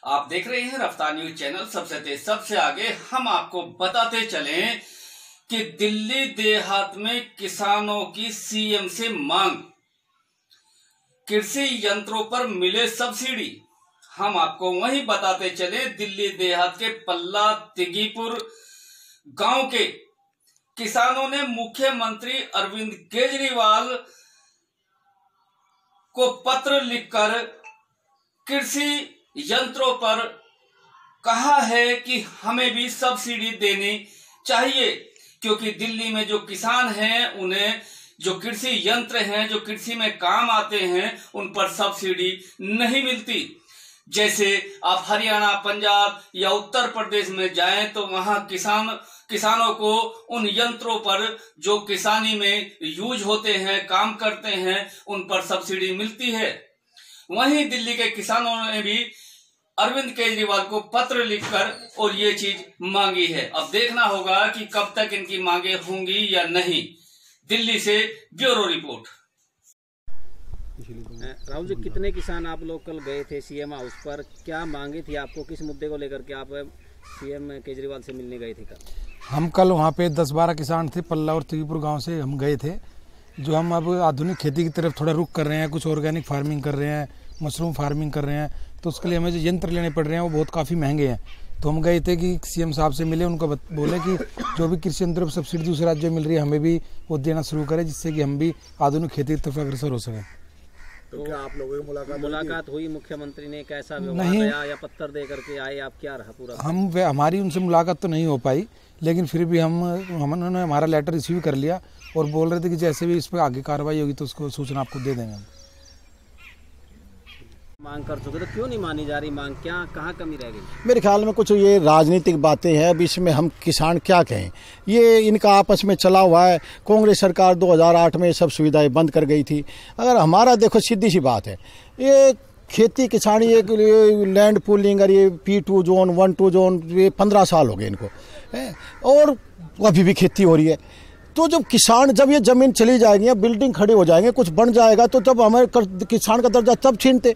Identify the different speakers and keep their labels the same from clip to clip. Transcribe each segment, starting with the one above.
Speaker 1: आप देख रहे हैं रफ्तार न्यूज चैनल। सबसे तेज सबसे आगे हम आपको बताते चलें कि दिल्ली देहात में किसानों की सीएम से मांग, कृषि यंत्रों पर मिले सब्सिडी। हम आपको वहीं बताते चले दिल्ली देहात के पल्ला तिगीपुर गांव के किसानों ने मुख्यमंत्री अरविंद केजरीवाल को पत्र लिखकर कृषि यंत्रों पर कहा है कि हमें भी सब्सिडी देनी चाहिए, क्योंकि दिल्ली में जो किसान हैं उन्हें जो कृषि यंत्र हैं जो कृषि में काम आते हैं उन पर सब्सिडी नहीं मिलती। जैसे आप हरियाणा, पंजाब या उत्तर प्रदेश में जाएं तो वहां किसानों को उन यंत्रों पर जो किसानी में यूज होते हैं, काम करते हैं, उन पर सब्सिडी मिलती है। वहीं दिल्ली के किसानों ने भी अरविंद केजरीवाल को पत्र लिखकर और ये चीज मांगी है। अब देखना होगा कि कब तक इनकी मांगे होंगी या नहीं। दिल्ली से ब्यूरो रिपोर्ट।
Speaker 2: राहुल जी, कितने किसान आप लोग कल गए थे सीएम हाउस पर? क्या मांगी थी आपको? किस मुद्दे को लेकर के आप सीएम केजरीवाल से मिलने गए थे कल?
Speaker 3: हम कल वहाँ पे 10-12 किसान थे, पल्ला और तिगीपुर गांव से हम गए थे। जो हम अब आधुनिक खेती की तरफ थोड़ा रुख कर रहे हैं, कुछ ऑर्गेनिक फार्मिंग कर रहे हैं, मशरूम फार्मिंग कर रहे हैं, तो उसके लिए हमें जो यंत्र लेने पड़ रहे हैं वो बहुत काफ़ी महंगे हैं। तो हम गए थे कि सीएम साहब से मिले, उनको बोले कि जो भी कृषि यंत्रों पर सब्सिडी दूसरे राज्यों में मिल रही है हमें भी वो देना शुरू करें, जिससे कि हम भी आधुनिक खेती की तरफ अग्रसर हो सकें।
Speaker 2: तो क्या आप लोगों की मुलाकात हुई? मुख्यमंत्री ने कैसा व्यवहार किया या पत्र दे करके आए? आप क्या रहा पूरा?
Speaker 3: हमारी उनसे मुलाकात तो नहीं हो पाई, लेकिन फिर भी उन्होंने हमारा लेटर रिसीव कर लिया और बोल रहे थे कि जैसे भी इस पर आगे कार्रवाई होगी तो उसको सूचना आपको दे देंगे।
Speaker 2: मांग कर चुके तो क्यों नहीं मानी जा रही मांग? क्या कहाँ कमी रह गई?
Speaker 4: मेरे ख्याल में कुछ ये राजनीतिक बातें हैं। अब इसमें हम किसान क्या कहें, ये इनका आपस में चला हुआ है। कांग्रेस सरकार 2008 में सब सुविधाएं बंद कर गई थी। अगर हमारा देखो, सीधी सी बात है, ये खेती किसानी एक लैंड पूलिंग और ये P2 जोन 1-2 जोन, ये 15 साल हो गए इनको, और अभी भी खेती हो रही है। तो जब किसान, जब ये जमीन चली जाएगी या बिल्डिंग खड़ी हो जाएंगे, कुछ बन जाएगा, तो जब हमारे किसान का दर्जा तब छीनते।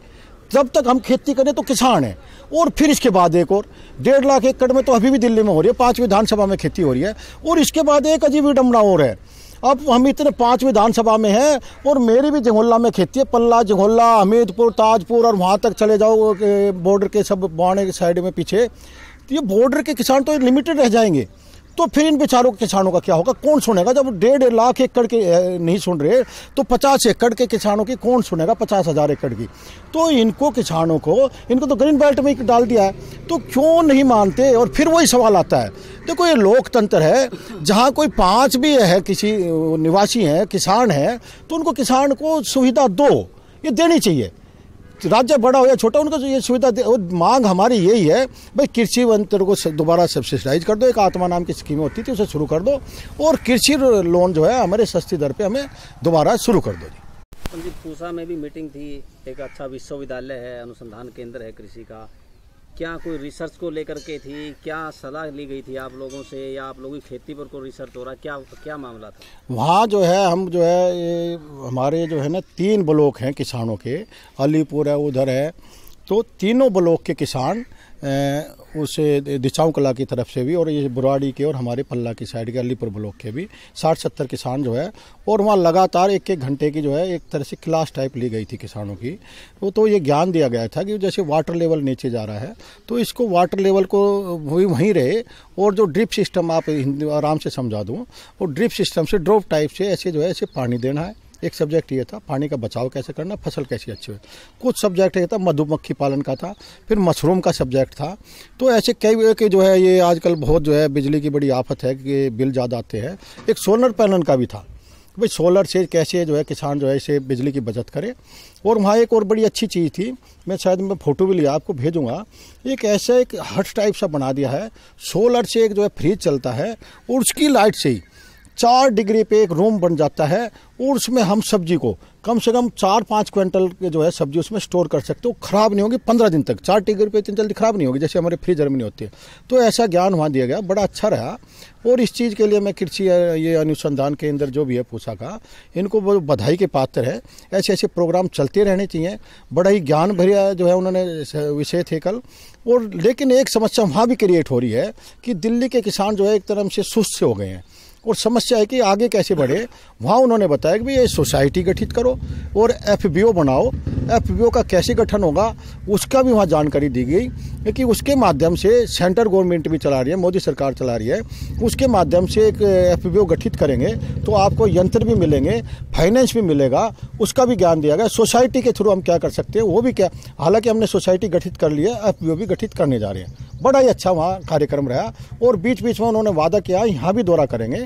Speaker 4: जब तक हम खेती करें तो किसान है। और फिर इसके बाद एक और 1.5 लाख एकड़ में तो अभी भी दिल्ली में हो रही है, 5 विधानसभा में खेती हो रही है। और इसके बाद एक अजीब विडंबना और है, अब हम इतने 5 विधानसभा में हैं और मेरी भी जंगोला में खेती है, पल्ला, जंगोला, हमीदपुर, ताजपुर और वहाँ तक चले जाओ बॉर्डर के सब बाणे के साइड में पीछे, तो ये बॉर्डर के किसान तो लिमिटेड रह जाएंगे। तो फिर इन बेचारों के किसानों का क्या होगा? कौन सुनेगा? जब 1.5 लाख एकड़ के नहीं सुन रहे तो 50 एकड़ के किसानों की कौन सुनेगा? 50,000 एकड़ की। तो इनको किसानों को, इनको तो ग्रीन बेल्ट में डाल दिया है, तो क्यों नहीं मानते? और फिर वही सवाल आता है, देखो ये लोकतंत्र है, जहाँ कोई 5 भी है किसी निवासी हैं, किसान है, तो उनको किसान को सुविधा दो, ये देनी चाहिए। राज्य बड़ा हो या छोटा, उनको ये सुविधा दे। और मांग हमारी यही है भाई, कृषि यंत्र को दोबारा सब्सिडाइज कर दो। एक आत्मा नाम की स्कीम होती थी, उसे शुरू कर दो, और कृषि लोन जो है हमारे सस्ती दर पे हमें दोबारा शुरू कर दो।
Speaker 2: जी, पूसा में भी मीटिंग थी, एक अच्छा विश्वविद्यालय है, अनुसंधान केंद्र है कृषि का, क्या कोई रिसर्च को लेकर के थी? क्या सलाह ली गई थी आप लोगों से, या आप लोगों की खेती पर कोई रिसर्च हो रहा है? क्या मामला था
Speaker 4: वहाँ? जो है हम जो है ये हमारे जो है ना 3 ब्लॉक हैं किसानों के, अलीपुर है, उधर है, तो तीनों ब्लॉक के किसान उस दिचाऊ कला की तरफ से भी, और ये बुराड़ी के और हमारे पल्ला की साइड के अलीपुर ब्लॉक के भी 60-70 किसान जो है, और वहाँ लगातार 1-1 घंटे की जो है एक तरह से क्लास टाइप ली गई थी किसानों की। तो ये ज्ञान दिया गया था कि जैसे वाटर लेवल नीचे जा रहा है तो इसको वाटर लेवल को वहीं रहे, और जो ड्रिप सिस्टम, आप आराम से समझा दूँ, और ड्रिप सिस्टम से ड्रॉप टाइप से ऐसे जो है ऐसे पानी देना है। एक सब्जेक्ट ये था, पानी का बचाव कैसे करना, फसल कैसी अच्छी हो। कुछ सब्जेक्ट ये था, मधुमक्खी पालन का था, फिर मशरूम का सब्जेक्ट था। तो ऐसे कई कि जो है ये आजकल बहुत जो है बिजली की बड़ी आफत है कि बिल ज़्यादा आते हैं। एक सोलर पैनल का भी था, भाई सोलर से कैसे जो है किसान जो है इसे बिजली की बचत करे। और वहाँ एक और बड़ी अच्छी चीज़ थी, मैं फ़ोटो भी लिया, आपको भेजूँगा। एक ऐसा एक हट टाइप सा बना दिया है, सोलर से एक जो है फ्रिज चलता है और उसकी लाइट से ही 4 डिग्री पे एक रूम बन जाता है और उसमें हम सब्जी को कम से कम 4-5 क्विंटल जो है सब्जी उसमें स्टोर कर सकते हो, खराब नहीं होगी 15 दिन तक। 4 डिग्री पे इतनी जल्दी खराब नहीं होगी जैसे हमारे फ्रीजर में नहीं होती है। तो ऐसा ज्ञान वहाँ दिया गया, बड़ा अच्छा रहा। और इस चीज़ के लिए मैं कृषि ये अनुसंधान केंद्र जो भी है पूसा का, इनको बधाई के पात्र है। ऐसे ऐसे प्रोग्राम चलते रहने चाहिए। बड़ा ही ज्ञान भरिया जो है उन्होंने विषय थे कल। और लेकिन एक समस्या वहाँ भी क्रिएट हो रही है कि दिल्ली के किसान जो है एक तरह से सुस्त से हो गए हैं और समस्या है कि आगे कैसे बढ़े। वहाँ उन्होंने बताया कि ये सोसाइटी गठित करो और FBO बनाओ। FBO का कैसे गठन होगा उसका भी वहाँ जानकारी दी गई, क्योंकि उसके माध्यम से सेंट्रल गवर्नमेंट भी चला रही है, मोदी सरकार चला रही है। उसके माध्यम से एक FBO गठित करेंगे तो आपको यंत्र भी मिलेंगे, फाइनेंस भी मिलेगा, उसका भी ज्ञान दिया गया। सोसाइटी के थ्रू हम क्या कर सकते हैं वो भी क्या, हालांकि हमने सोसाइटी गठित कर लिया, FBO भी गठित करने जा रहे हैं। बड़ा ही अच्छा वहाँ कार्यक्रम रहा। और बीच बीच में उन्होंने वादा किया यहाँ भी दौरा करेंगे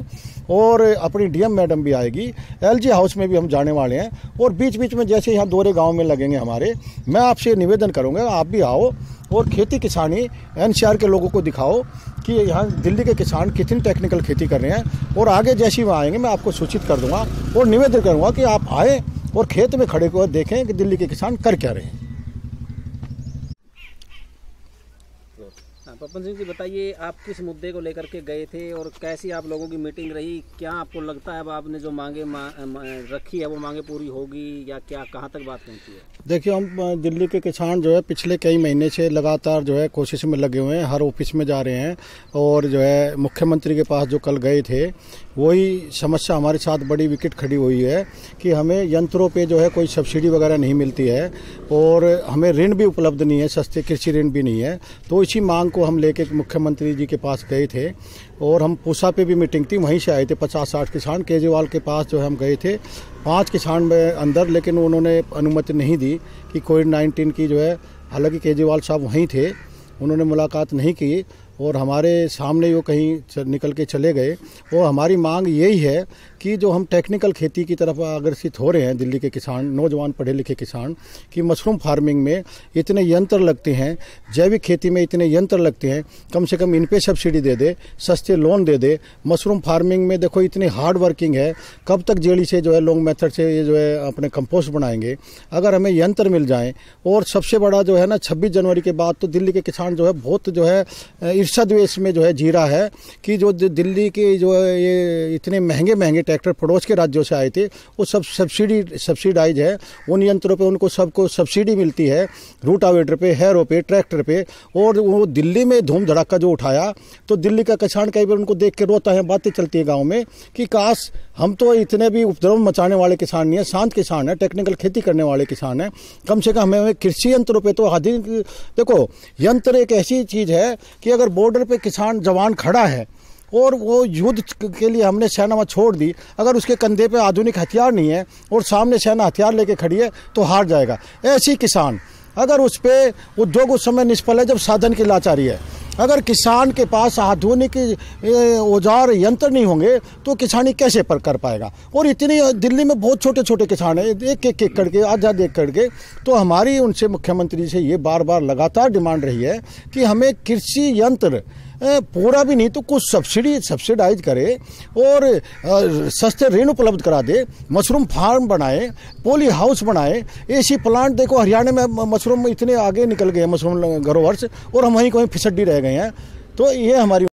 Speaker 4: और अपनी DM मैडम भी आएगी, LG हाउस में भी हम जाने वाले हैं। और बीच बीच में जैसे यहाँ दौरे गांव में लगेंगे हमारे, मैं आपसे निवेदन करूँगा आप भी आओ और खेती किसानी NCR के लोगों को दिखाओ कि यहाँ दिल्ली के किसान कितनी टेक्निकल खेती कर रहे हैं। और आगे जैसे वहाँ आएंगे मैं आपको सूचित कर दूँगा और निवेदन करूँगा कि आप आए और खेत में खड़े होकर देखें कि दिल्ली के किसान कर क्या रहे हैं।
Speaker 2: पवन सिंह जी बताइए, आप किस मुद्दे को लेकर के गए थे और कैसी आप लोगों की मीटिंग रही? क्या आपको लगता है अब आपने जो मांगे रखी है वो मांगे पूरी होगी या क्या, कहाँ तक बात पहुँची है?
Speaker 4: देखिए, हम दिल्ली के किसान जो है पिछले कई महीने से लगातार जो है कोशिश में लगे हुए हैं, हर ऑफिस में जा रहे हैं और जो है मुख्यमंत्री के पास जो कल गए थे वही समस्या हमारे साथ बड़ी विकट खड़ी हुई है कि हमें यंत्रों पे जो है कोई सब्सिडी वगैरह नहीं मिलती है और हमें ऋण भी उपलब्ध नहीं है, सस्ते कृषि ऋण भी नहीं है। तो इसी मांग को हम लेके मुख्यमंत्री जी के पास गए थे और हम पूसा पे भी मीटिंग थी, वहीं से आए थे 50-60 किसान। केजरीवाल के पास जो है हम गए थे 5 किसान में अंदर, लेकिन उन्होंने अनुमति नहीं दी कि कोविड-19 की जो है, हालांकि केजरीवाल साहब वहीं थे, उन्होंने मुलाकात नहीं की और हमारे सामने वो कहीं निकल के चले गए। और हमारी मांग यही है कि जो हम टेक्निकल खेती की तरफ अग्रसित हो रहे हैं दिल्ली के किसान, नौजवान पढ़े लिखे किसान, कि मशरूम फार्मिंग में इतने यंत्र लगते हैं, जैविक खेती में इतने यंत्र लगते हैं, कम से कम इन पे सब्सिडी दे दे, सस्ते लोन दे दे। मशरूम फार्मिंग में देखो इतनी हार्ड वर्किंग है, कब तक जेड़ी से जो है लॉन्ग मेथड से ये जो है अपने कंपोस्ट बनाएंगे। अगर हमें यंत्र मिल जाएँ और सबसे बड़ा जो है ना 26 जनवरी के बाद तो दिल्ली के किसान जो है बहुत जो है ईर्ष्याद्वेष में जो है जी रहा है कि जो दिल्ली के जो है ये इतने महंगे महंगे ट्रैक्टर पड़ोस के राज्यों से आए थे वो सब सब्सिडाइज है। उन यंत्रों पे उनको सबको सब्सिडी मिलती है, रूटावेटर पे, हैरो पे, ट्रैक्टर पे। और वो दिल्ली में धूम धड़ाका जो उठाया तो दिल्ली का किसान कई बार उनको देख के रोता है। बातें चलती है गाँव में कि काश हम तो इतने भी उपद्रव मचाने वाले किसान नहीं है, शांत किसान है, टेक्निकल खेती करने वाले किसान है। कम से कम हमें कृषि यंत्रों पे तो आधुनिक, देखो यंत्र एक ऐसी चीज़ है कि अगर बॉर्डर पे किसान जवान खड़ा है और वो युद्ध के लिए हमने सेना वहाँ छोड़ दी, अगर उसके कंधे पे आधुनिक हथियार नहीं है और सामने सेना हथियार लेके खड़ी है तो हार जाएगा। ऐसी किसान अगर उस पर उद्योग उस समय निष्फल है जब साधन की लाचारी है। अगर किसान के पास आधुनिक औजार यंत्र नहीं होंगे तो किसानी कैसे पर कर पाएगा। और इतनी दिल्ली में बहुत छोटे छोटे किसान हैं, एक एकड़ के, आधा एकड़ के। तो हमारी उनसे मुख्यमंत्री से ये बार बार लगातार डिमांड रही है कि हमें कृषि यंत्र पूरा भी नहीं तो कुछ सब्सिडाइज करे और सस्ते ऋण उपलब्ध करा दे, मशरूम फार्म बनाए, पॉली हाउस बनाए, AC प्लांट। देखो हरियाणा में मशरूम इतने आगे निकल गए, मशरूम ग्रोवर्स, और हम वहीं कहीं फिसड्डी रह गए हैं। तो ये हमारी